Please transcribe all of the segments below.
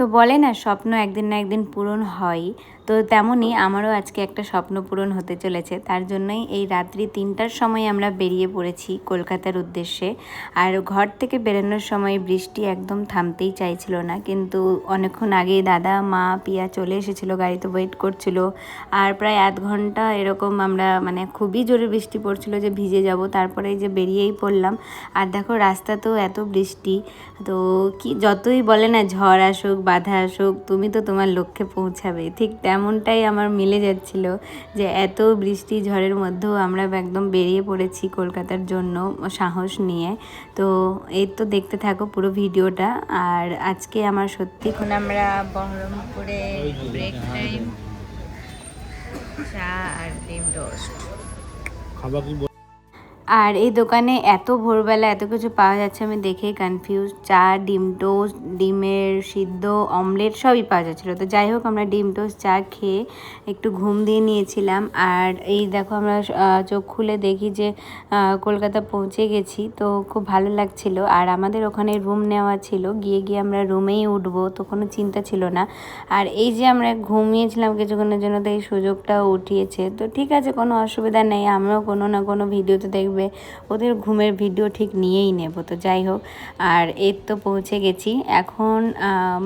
তো বলে না স্বপ্ন একদিন না একদিন পূরণ হয়, তো তেমনই আমারও আজকে একটা স্বপ্ন পূরণ হতে চলেছে। তার জন্যই এই রাত্রি 3টার সময় আমরা বেরিয়ে পড়েছি কলকাতার উদ্দেশ্যে। আর ঘর থেকে বেরোনোর সময় বৃষ্টি একদম থামতেই চাইছিল না, কিন্তু অনেকক্ষণ আগেই দাদা মা পিয়া চলে এসেছিলো, গাড়িতে ওয়েট করছিল। আর প্রায় আধ ঘন্টা এরকম আমরা মানে খুবই জোরে বৃষ্টি পড়ছিল যে ভিজে যাব, তারপরে যে বেরিয়েই পড়লাম। আর দেখো রাস্তা তো এত বৃষ্টি, তো কি যতই বলে না ঝড় আসুক বাধা আসুক তুমি তো তোমার লক্ষ্যে পৌঁছাবে, ঠিক তেমনটাই আমার মিলে যাচ্ছিল যে এত বৃষ্টি ঝড়ের মধ্যেও আমরা একদম বেরিয়ে পড়েছি কলকাতার জন্য সাহস নিয়ে। তো এই তো দেখতে থাকো পুরো ভিডিওটা। আর আজকে আমার সত্যি এখন আমরা বহরমপুরে ব্রেক টাইম, চা আর ডিম টোস্ট খাবার কি। আর এই দোকানে এত ভোরবেলা এত কিছু পাওয়া যাচ্ছে আমি দেখেই কনফিউজ। চা, ডিম টোস্ট, ডিমের সিদ্ধ, অমলেট সবই পাওয়া যাচ্ছিলো। তো যাই হোক আমরা ডিম টোস্ট চা খেয়ে একটু ঘুম দিয়ে নিয়েছিলাম। আর এই দেখো আমরা চোখ খুলে দেখি যে কলকাতা পৌঁছে গেছি, তো খুব ভালো লাগছিল। আর আমাদের ওখানে রুম নেওয়া ছিল, গিয়ে গিয়ে আমরা রুমেই উঠবো, তো কোনো চিন্তা ছিল না। আর এই যে আমরা ঘুমিয়েছিলাম কিছুক্ষণের জন্য, তো এই সুযোগটাও উঠিয়েছে। তো ঠিক আছে, কোনো অসুবিধা নেই, আমরাও কোনো না কোনো ভিডিওতে দেখবে ওদের ঘুমের ভিডিও ঠিক নিয়েই নেব। তো যাই হোক, আর এই তো পৌঁছে গেছি এখন।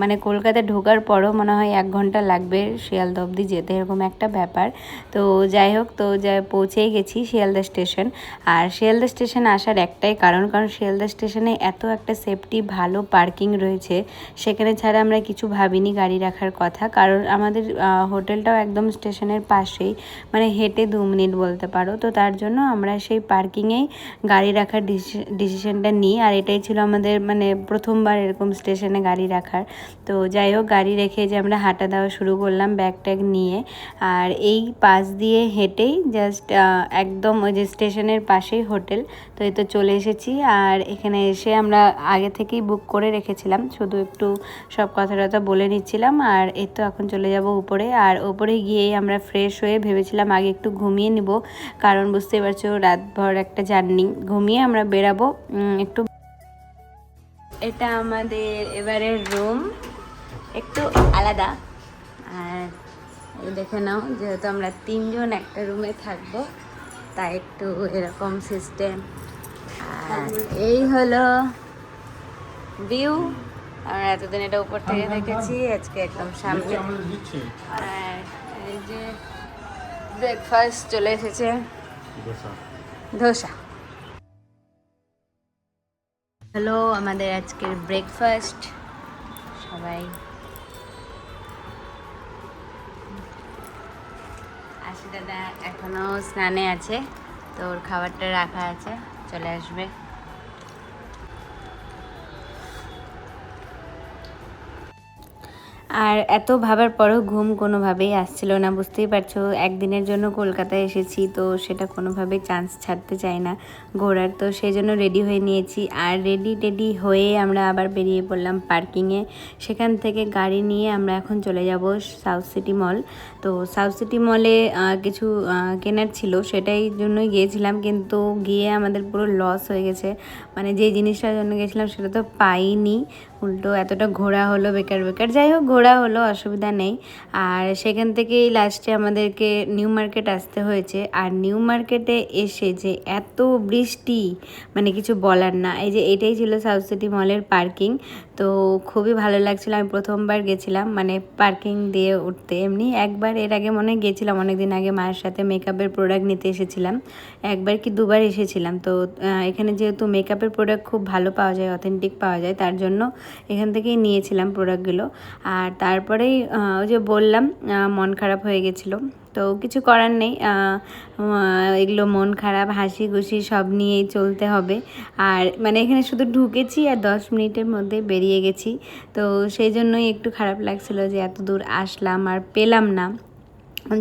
মানে কলকাতা ঢোকার পরও মনে হয় 1 ঘন্টা লাগবে শিয়ালদা অবধি যেতে, এরকম একটা ব্যাপার। তো যাই হোক, তো পৌঁছেই গেছি শিয়ালদা স্টেশন। আর শিয়ালদা স্টেশন আসার একটাই কারণ শিয়ালদা স্টেশনে এত একটা সেফটি ভালো পার্কিং রয়েছে, সেখানে ছাড়া আমরা কিছু ভাবিনি গাড়ি রাখার কথা। কারণ আমাদের হোটেলটাও একদম স্টেশনের পাশেই, মানে হেঁটে 2 মিনিট বলতে পারো। তো তার জন্য আমরা সেই পার্কিংয়েই গাড়ি রাখার ডিসিশনটা নিই। আর এটাই ছিল আমাদের মানে প্রথমবার এরকম স্টেশনে গাড়ি রাখার। তো যাই হোক, গাড়ি রেখে যে আমরা হাঁটা দেওয়া শুরু করলাম ব্যাগ ট্যাগ নিয়ে। আর এই পাশ দিয়ে হেঁটেই জাস্ট একদম ওই যে স্টেশনের পাশেই হোটেল। তো এই তো চলে এসেছি। আর এখানে এসে আমরা আগে থেকেই বুক করে রেখেছিলাম, শুধু একটু সব কথা টথা বলে নিচ্ছিলাম। আর এই তো এখন চলে যাব উপরে। আর উপরে গিয়েই আমরা ফ্রেশ হয়ে ভেবেছিলাম আগে একটু ঘুমিয়ে নিব, কারণ বুঝতেই পারছো রাতভর একটা জার্নি, ঘুমিয়ে আমরা বেরাবো একটু। এটা আমাদের এবারের রুম, একটু আলাদা। আর দেখে নাও, যেহেতু আমরা 3 জন একটা রুমে থাকবো, তাই একটু এরকম সিস্টেম। আর এই হলো ভিউ। আমরা এতদিন এটা উপর থেকে দেখেছি, আজকে একদম সামনে। আর এই যে ব্রেকফাস্ট চলে এসেছে, ধোসা। হ্যালো, আমাদের আজকের ব্রেকফাস্ট। সবাই আশি দাদা এখনো স্নানে আছে, তো ওর খাবারটা রাখা আছে, চলে আসবে। আর এত ভাবার পরেও ঘুম কোনোভাবেই আসছিল না, বুঝতেই পারছো একদিনের জন্য কলকাতায় এসেছি, তো সেটা কোনোভাবেই চান্স ছাড়তে চাই না ঘোরার। তো সেই জন্য রেডি হয়ে নিয়েছি। আর রেডি হয়ে আমরা আবার বেরিয়ে পড়লাম পার্কিংয়ে। সেখান থেকে গাড়ি নিয়ে আমরা এখন চলে যাব সাউথ সিটি মল। তো সাউথ সিটি মলে কিছু কেনার ছিল, সেটাই জন্যই গিয়েছিলাম, কিন্তু গিয়ে আমাদের পুরো লস হয়ে গেছে। মানে যে জিনিসটার জন্য গেছিলাম সেটা তো পাইনি, উল্টো এতটা ঘোরা হলো বেকার বেকার। যাই হোক, ঘোরা হলো, অসুবিধা নেই। আর সেখান থেকেই লাস্টে আমাদেরকে নিউ মার্কেট আসতে হয়েছে। আর নিউ মার্কেটে এসে যে এত বৃষ্টি, মানে কিছু বলার না। এই যে এটাই ছিল সাউথ সিটি মলের পার্কিং। তো খুবই ভালো লাগছিল, আমি প্রথমবার গেছিলাম মানে পার্কিং দিয়ে উঠতে। এমনি একবার এর আগে মনে হয় গেছিলাম, অনেকদিন আগে মায়ের সাথে মেকআপের প্রোডাক্ট নিতে এসেছিলাম, একবার কি দুবার এসেছিলাম। তো এখানে যেহেতু মেকআপের প্রোডাক্ট খুব ভালো পাওয়া যায়, অথেন্টিক পাওয়া যায়, তার জন্য এখান থেকেই নিয়েছিলাম প্রোডাক্টগুলো। আর তারপরেই ওই যে বললাম মন খারাপ হয়ে গেছিলো, তো কিছু করার নেই, এগুলো মন খারাপ হাসি খুশি সব নিয়েই চলতে হবে। আর মানে এখানে শুধু ঢুকেছি আর 10 মিনিটের মধ্যে বেরিয়ে গেছি, তো সেই জন্যই একটু খারাপ লাগছিল যে এত দূর আসলাম আর পেলাম না।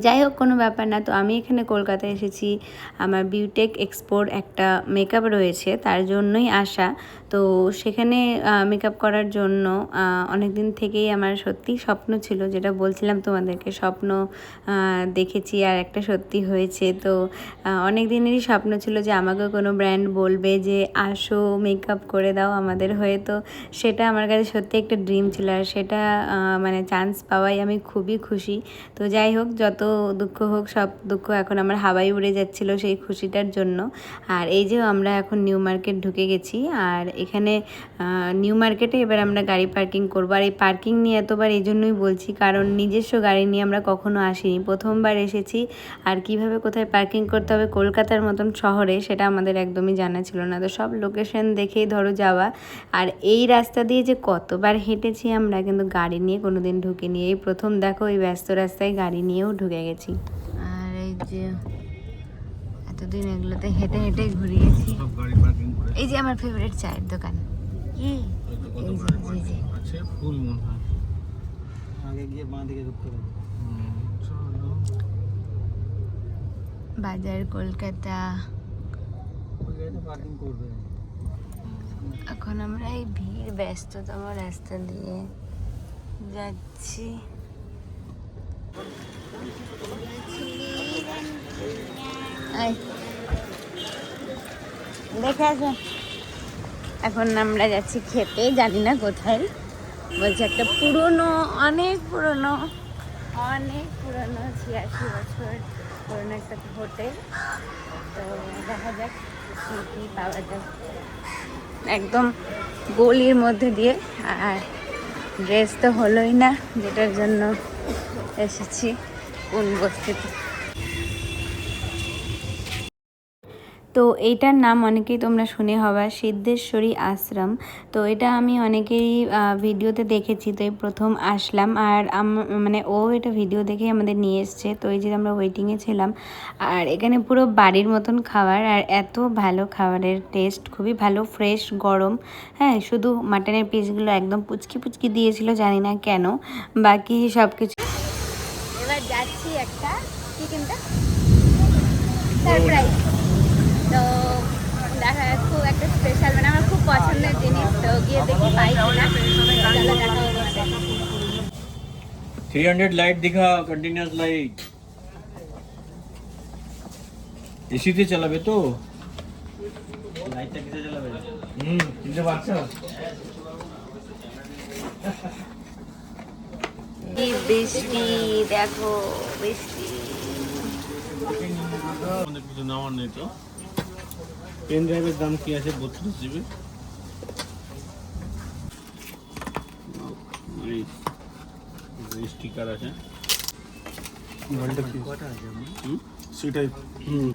যাই হোক, কোনো ব্যাপার না। তো আমি এখানে কলকাতায় এসেছি, আমার বিউটেক এক্সপোর একটা মেকআপ রয়েছে, তার জন্যই আসা। তো সেখানে মেকআপ করার জন্য অনেক দিন থেকেই আমার সত্যি স্বপ্ন ছিল, যেটা বলছিলাম তোমাদেরকে, স্বপ্ন দেখেছি আর একটা সত্যি হয়েছে। তো অনেক দিনেরই স্বপ্ন ছিল যে আমাকে কোনো ব্র্যান্ড বলবে যে আসো মেকআপ করে দাও আমাদের হয়ে। তো সেটা আমার কাছে সত্যি একটা ড্রিম ছিল, আর সেটা মানে চান্স পাওয়াই আমি খুবই খুশি। তো যাই হোক, যত দুঃখ হোক, সব দুঃখ এখন আমার হাওয়ায় উড়ে যাচ্ছিল সেই খুশিটার জন্য। আর এই যে আমরা এখন নিউ মার্কেট ঢুকে গেছি, আর এখানে নিউ মার্কেটে এবার আমরা গাড়ি পার্কিং করবো। আর এই পার্কিং নিয়ে এতবার এই জন্যই বলছি, কারণ নিজস্ব গাড়ি নিয়ে আমরা কখনো আসিনি, প্রথমবার এসেছি। আর কিভাবে কোথায় পার্কিং করতে হবে কলকাতার মতন শহরে সেটা আমাদের একদমই জানা ছিল না। তো সব লোকেশন দেখেই ধরো যাওয়া। আর এই রাস্তা দিয়ে যে কতবার হেঁটেছি আমরা, কিন্তু গাড়ি নিয়ে কোনো দিন ঢুকিনি। এই প্রথম দেখো এই ব্যস্ত রাস্তায় গাড়ি নিয়েও ঢুকে গেছি। আর এই যে এতদিন এগুলোতে হেঁটে হেঁটে ঘুরিয়েছি। এই যে আমার ফেভারিট চায়ের দোকান, কি বাজার কলকাতা। এখন আমরা এই ভিড় ব্যস্ততম রাস্তা দিয়ে যাচ্ছি। দেখে আসো, এখন আমরা যাচ্ছি খেতে, জানি না কোথায়। বলছে একটা পুরনো, অনেক পুরনো 86 বছর পুরনো একটা হোটেল। তো দেখা যাক কি পাওয়া যায়। একদম গলির মধ্যে দিয়ে, আর ড্রেস তো হলোই না, যেটার জন্য এসেছি কোন বস্তিতে। তো এইটার নাম অনেকেই তোমরা শুনে হবা, সিদ্ধেশ্বরী আশ্রম। তো এটা আমি অনেকেই ভিডিওতে দেখেছি, তো এই প্রথম আসলাম। আর মানে ও এটা ভিডিও দেখে আমাদের নিয়ে এসছে। তো এই যে আমরা ওয়েটিংয়ে ছিলাম, আর এখানে পুরো বাড়ির মতন খাবার, আর এত ভালো খাবারের টেস্ট, খুবই ভালো, ফ্রেশ, গরম। হ্যাঁ, শুধু মাটনের পিসগুলো একদম পুচকি পুচকি দিয়েছিল, জানি না কেন, বাকি সব কিছু। এবার যাচ্ছি একটা চিকেনটা সারপ্রাইজ। তো দেখা খুব একটা স্পেশাল, মানে আমার খুব পছন্দের জিনিস। তো গিয়ে দেখি পাই কিনা। 300 लाइट दिखा, कंटिन्यूअस लाइट एसी তে চালাবে তো, লাইটটা কিসে চালাবে? কিনতে পারছো? কি বৃষ্টি দেখো, বৃষ্টি। আমাদের কিছু নেওয়ার নেই তো। পেন ড্রাইভের দাম কি আছে? 32 জিবি। স্টিকার আছে।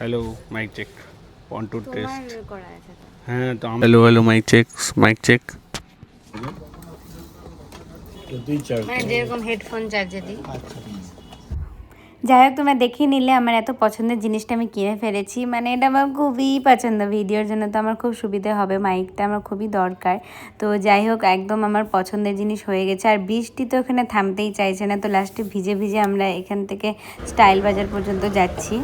Hello mic check 1 2 test. হ্যাঁ তো hello hello mic check mic check. মানে যেরকম হেডফোন চার্জে দিই। যাই হোক, তোমরা দেখে নিলে আমার এত পছন্দের জিনিসটা আমি কিনে ফেলেছি। মানে এটা আমার খুবই পছন্দ, ভিডিওর জন্য তো আমার খুব সুবিধে হবে, মাইকটা আমার খুবই দরকার। তো যাই হোক, একদম আমার পছন্দের জিনিস হয়ে গেছে। আর বৃষ্টি তো ওখানে থামতেই চাইছে না, তো লাস্টে ভিজে ভিজে আমরা এখান থেকে স্টাইল বাজার পর্যন্ত যাচ্ছি।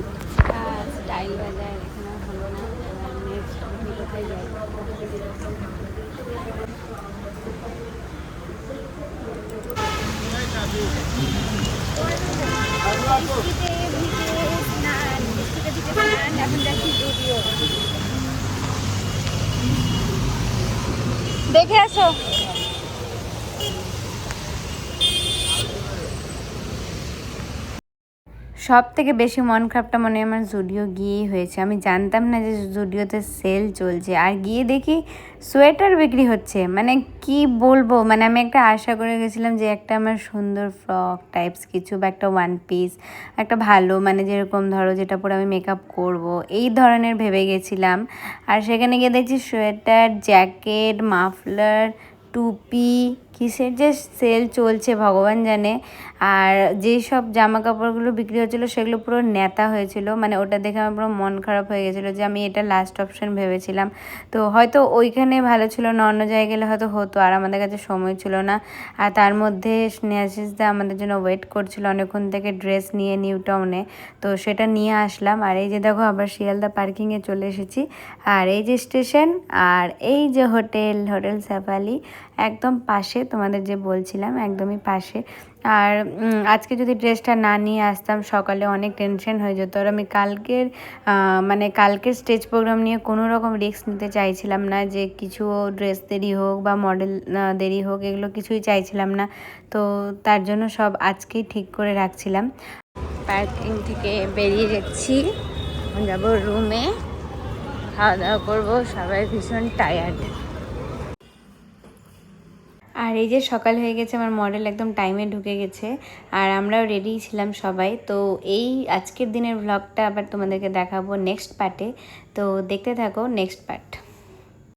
স্টাইল বাজার এখানে হলো না, কোথায় যাই। দেখে আসো। সব থেকে বেশি মন খারাপটা মনে হয় আমার জুডিও গিয়েই হয়েছে। আমি জানতাম না যে জুডিওতে সেল চলছে, আর গিয়ে দেখি সোয়েটার বিক্রি হচ্ছে। মানে কি বলবো, মানে আমি একটা আশা করে গেছিলাম যে একটা আমার সুন্দর ফ্রক টাইপস কিছু, বা একটা ওয়ান পিস, একটা ভালো, মানে যেরকম ধরো যেটা পরে আমি মেকআপ করব, এই ধরনের ভেবে গেছিলাম। আর সেখানে গিয়ে দেখছি সোয়েটার, জ্যাকেট, মাফলার, টুপি, কিসের যে সেল চলছে ভগবান জানে। আর যেই সব জামা কাপড়গুলো বিক্রি হচ্ছিলো সেগুলো পুরো নেতা হয়েছিল, মানে ওটা দেখে আমার পুরো মন খারাপ হয়ে গেছিলো যে আমি এটা লাস্ট অপশন ভেবেছিলাম। তো হয়তো ওইখানে ভালো ছিল না, অন্য জায়গায় গেলে হয়তো হতো, আর আমাদের কাছে সময় ছিল না। আর তার মধ্যে স্নেহাশিসদা আমাদের জন্য ওয়েট করছিল অনেকক্ষণ থেকে ড্রেস নিয়ে নিউ টাউনে, তো সেটা নিয়ে আসলাম। আর এই যে দেখো আবার শিয়ালদা পার্কিংয়ে চলে এসেছি। আর এই যে স্টেশন, আর এই যে হোটেল শেফালি, একদম পাশে, তোমাদের যে বলছিলাম একদমই পাশে। আর আজকে যদি ড্রেসটা না নিয়ে আসতাম সকালে অনেক টেনশন হয়ে যেত। আর আমি কালকের স্টেজ প্রোগ্রাম নিয়ে কোনো রকম রিস্ক নিতে চাইছিলাম না, যে কিছু ড্রেস দেরি হোক বা মডেল দেরি হোক, এগুলো কিছুই চাইছিলাম না। তো তার জন্য সব আজকেই ঠিক করে রাখছিলাম। পার্কিং থেকে বেরিয়ে যাচ্ছি, যাবো রুমে, খাওয়া দাওয়া করবো, সবাই ভীষণ টায়ার্ড। আর এই যে সকাল হয়ে গেছে, আমার মডেল একদম টাইমে ঢুকে গেছে, আর আমরাও রেডি ছিলাম সবাই। তো এই আজকের দিনের ভ্লগটা আবার তোমাদেরকে দেখাবো নেক্সট পার্টে, তো দেখতে থাকো নেক্সট পার্ট।